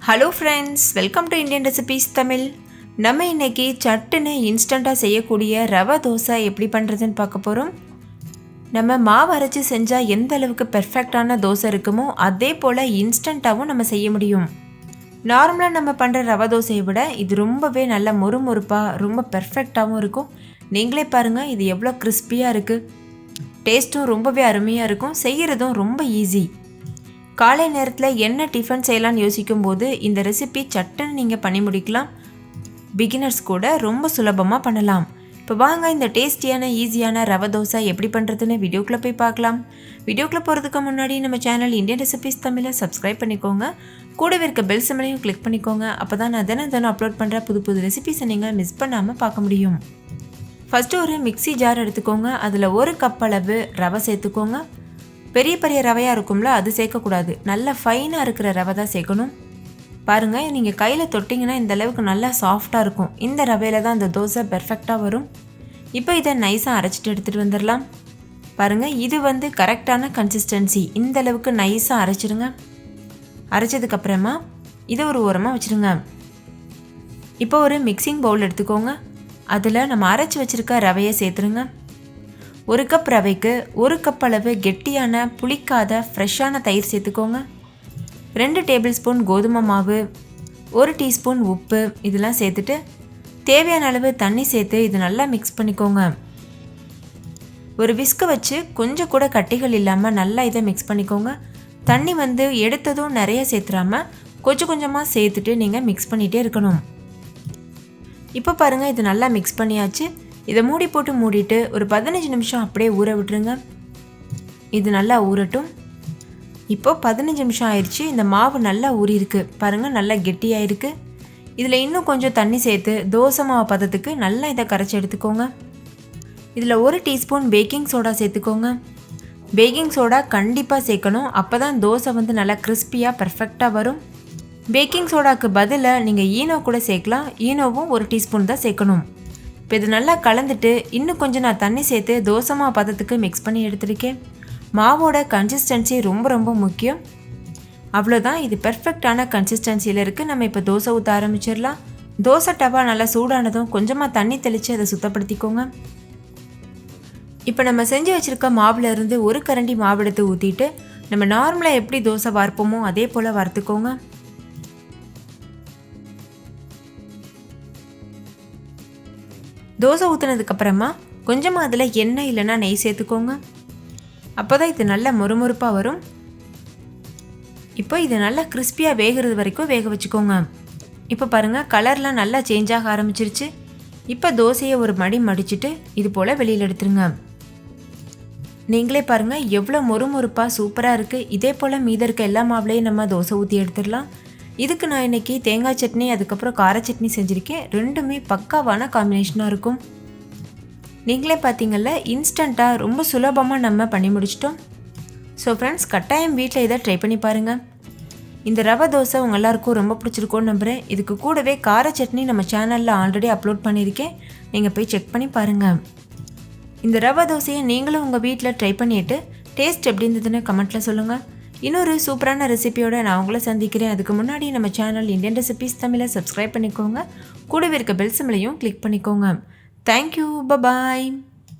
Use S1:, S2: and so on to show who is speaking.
S1: Hello friends, welcome to Indian recipes Tamil. நம்ம இன்றைக்கி சட்டுன்னு இன்ஸ்டண்ட்டாக செய்யக்கூடிய ரவை தோசை எப்படி பண்ணுறதுன்னு பார்க்க போகிறோம். நம்ம மாவு அரைச்சி செஞ்சால் எந்த அளவுக்கு பெர்ஃபெக்டான தோசை இருக்குமோ அதே போல் இன்ஸ்டண்ட்டாகவும் நம்ம செய்ய முடியும். நார்மலாக நம்ம பண்ணுற ரவை தோசையை விட இது ரொம்பவே நல்ல மொறுமொறுப்பாக ரொம்ப பெர்ஃபெக்டாகவும் இருக்கும். நீங்களே பாருங்கள், இது எவ்வளோ கிறிஸ்பியாக இருக்குது. டேஸ்ட்டும் ரொம்பவே அருமையாக இருக்கும். செய்கிறதும் ரொம்ப ஈஸி. காலை நேரத்தில் என்ன டிஃபன் செய்யலான்னு யோசிக்கும் போது இந்த ரெசிபி சட்டுன்னு நீங்கள் பண்ணி முடிக்கலாம். பிகினர்ஸ் கூட ரொம்ப சுலபமாக பண்ணலாம். இப்போ வாங்க இந்த டேஸ்டியான ஈஸியான ரவை தோசை எப்படி பண்ணுறதுன்னு வீடியோக்குள்ளே போய் பார்க்கலாம். வீடியோக்குள்ளே போகிறதுக்கு முன்னாடி நம்ம சேனல் இந்தியன் ரெசிபீஸ் தமிழை சப்ஸ்கிரைப் பண்ணிக்கோங்க. கூடவே இருக்க பெல் சிம்பலையும் கிளிக் பண்ணிக்கோங்க. அப்போ தான் நான் தினம் அப்லோட் பண்ணுற புது புது ரெசிபிஸை நீங்கள் மிஸ் பண்ணாமல் பார்க்க முடியும். ஃபஸ்ட்டு ஒரு மிக்சி ஜார் எடுத்துக்கோங்க. அதில் 1 கப் அளவு ரவை சேர்த்துக்கோங்க. பெரிய பெரிய ரவையாக இருக்கும்ல, அது சேர்க்கக்கூடாது. நல்லா ஃபைனாக இருக்கிற ரவை தான் சேர்க்கணும். பாருங்கள், நீங்கள் கையில் தொட்டிங்கன்னா இந்த அளவுக்கு நல்லா சாஃப்டாக இருக்கும். இந்த ரவையில் தான் இந்த தோசை பெர்ஃபெக்டாக வரும். இப்போ இதை நைஸாக அரைச்சிட்டு எடுத்துகிட்டு வந்துடலாம். பாருங்கள், இது கரெக்டான கன்சிஸ்டன்சி. இந்த அளவுக்கு நைஸாக அரைச்சிடுங்க. அரைச்சதுக்கப்புறமா இதை ஒரு ஓரமாக வச்சுருங்க. இப்போ ஒரு மிக்சிங் பவுல் எடுத்துக்கோங்க. அதில் நம்ம அரைச்சி வச்சுருக்க ரவையை சேர்த்துருங்க. 1 கப் ரவைக்கு 1 கப் அளவு கெட்டியான புளிக்காத ஃப்ரெஷ்ஷான தயிர் சேர்த்துக்கோங்க. 2 டேபிள் ஸ்பூன் கோதுமை மாவு, 1 டீஸ்பூன் உப்பு இதெல்லாம் சேர்த்துட்டு தேவையான அளவு தண்ணி சேர்த்து இது நல்லா மிக்ஸ் பண்ணிக்கோங்க. ஒரு விஸ்கை வச்சு கொஞ்சம் கூட கட்டிகள் இல்லாமல் நல்லா இதை மிக்ஸ் பண்ணிக்கோங்க. தண்ணி எடுத்ததும் நிறைய சேர்த்துறாம கொஞ்சம் கொஞ்சமாக சேர்த்துட்டு நீங்கள் மிக்ஸ் பண்ணிகிட்டே இருக்கணும். இப்போ பாருங்கள், இது நல்லா மிக்ஸ் பண்ணியாச்சு. இதை மூடி போட்டு மூடிட்டு ஒரு 15 நிமிஷம் அப்படியே ஊற விட்டுருங்க. இது நல்லா ஊறட்டும். இப்போ 15 நிமிஷம் ஆயிடுச்சு. இந்த மாவு நல்லா ஊறியிருக்கு. பாருங்கள், நல்லா கெட்டியாயிருக்கு. இதில் இன்னும் கொஞ்சம் தண்ணி சேர்த்து தோசை மாவு பதத்துக்கு நல்லா இதை கரைச்சி எடுத்துக்கோங்க. இதில் 1 டீஸ்பூன் பேக்கிங் சோடா சேர்த்துக்கோங்க. பேக்கிங் சோடா கண்டிப்பாக சேர்க்கணும். அப்போ தான் தோசை நல்லா கிறிஸ்பியாக பர்ஃபெக்டாக வரும். பேக்கிங் சோடாவுக்கு பதிலாக நீங்கள் ஈனோ கூட சேர்க்கலாம். ஈனோவும் 1 டீஸ்பூன் தான் சேர்க்கணும். இப்போ இது நல்லா கலந்துட்டு இன்னும் கொஞ்சம் நான் தண்ணி சேர்த்து தோசை மாவு பதத்துக்கு மிக்ஸ் பண்ணி எடுத்துருக்கேன். மாவோட கன்சிஸ்டன்சி ரொம்ப முக்கியம். அவ்வளோதான், இது பெர்ஃபெக்டான கன்சிஸ்டன்சியில் இருக்குது. நம்ம இப்போ தோசை ஊற்ற ஆரம்பிச்சிடலாம். தோசை டவா நல்லா சூடானதும் கொஞ்சமாக தண்ணி தெளித்து அதை சுத்தப்படுத்திக்கோங்க. இப்போ நம்ம செஞ்சு வச்சுருக்க மாவுலேருந்து 1 கரண்டி மாவு எடுத்து ஊற்றிட்டு நம்ம நார்மலாக எப்படி தோசை வார்ப்போமோ அதே போல் வறுத்துக்கோங்க. தோசை ஊற்றுனதுக்கப்புறமா கொஞ்சமாக அதில் எண்ணெய் இல்லைன்னா நெய் சேர்த்துக்கோங்க. அப்போ தான் இது நல்லா மொறுமொறுப்பாக வரும். இப்போ இது நல்லா கிறிஸ்பியாக வேகிறது வரைக்கும் வேக வச்சுக்கோங்க. இப்போ பாருங்கள், கலர்லாம் நல்லா சேஞ்ச் ஆக ஆரம்பிச்சிருச்சு. இப்போ தோசையை ஒரு மடி மடிச்சுட்டு இது போல் வெளியில் எடுத்துருங்க. நீங்களே பாருங்கள், எவ்வளோ மொறுமொறுப்பாக சூப்பராக இருக்குது. இதே போல் மீத இருக்க எல்லா மாவுலையும் நம்ம தோசை ஊற்றி எடுத்துடலாம். இதுக்கு நான் இன்றைக்கி தேங்காய் சட்னி அதுக்கப்புறம் கார சட்னி செஞ்சுருக்கேன். ரெண்டுமே பக்காவான காம்பினேஷனாக இருக்கும். நீங்களே பார்த்தீங்கல்ல, இன்ஸ்டண்ட்டாக ரொம்ப சுலபமாக நம்ம பண்ணி முடிச்சிட்டோம். ஸோ ஃப்ரெண்ட்ஸ், கட்டாயம் வீட்டில் இதை ட்ரை பண்ணி பாருங்கள். இந்த ரவை தோசை உங்கள் எல்லாருக்கும் ரொம்ப பிடிச்சிருக்கோன்னு நம்புகிறேன். இதுக்கு கூடவே கார சட்னி நம்ம சேனலில் ஆல்ரெடி அப்லோட் பண்ணியிருக்கேன். நீங்கள் போய் செக் பண்ணி பாருங்கள். இந்த ரவை தோசையை நீங்களும் உங்கள் வீட்டில் ட்ரை பண்ணிவிட்டு டேஸ்ட் எப்படி இருந்ததுன்னு கமெண்ட்டில் சொல்லுங்கள். இன்னொரு சூப்பரான ரெசிபியோட நான் உங்களை சந்திக்கிறேன். அதுக்கு முன்னாடி நம்ம சேனல் இந்தியன் ரெசிபீஸ் தமிழை சப்ஸ்கிரைப் பண்ணிக்கோங்க. கூடவே இருக்க பெல் சிம்பலையும் கிளிக் பண்ணிக்கோங்க. Thank you, bye bye.